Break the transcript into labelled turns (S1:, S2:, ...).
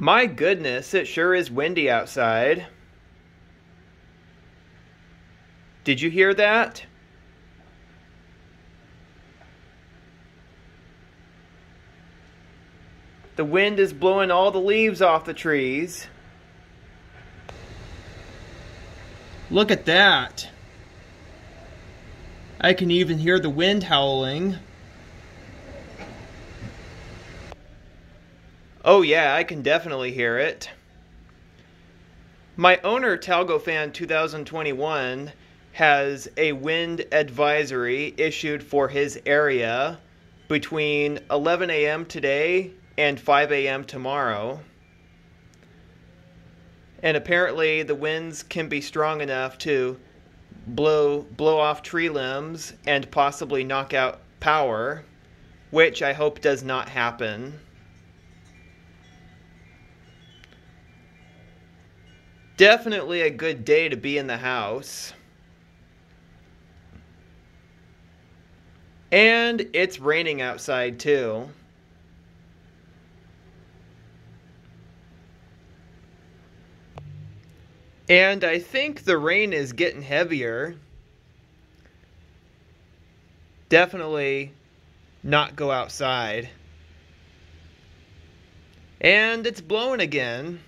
S1: My goodness, it sure is windy outside. Did you hear that? The wind is blowing all the leaves off the trees. Look at that. I can even hear the wind howling. Oh yeah, I can definitely hear it. My owner, TalgoFan 2021, has a wind advisory issued for his area between 11 a.m. today and 5 a.m. tomorrow. And apparently the winds can be strong enough to blow off tree limbs and possibly knock out power, which I hope does not happen. Definitely a good day to be in the house. And it's raining outside too. And I think the rain is getting heavier. Definitely not go outside. And it's blowing again.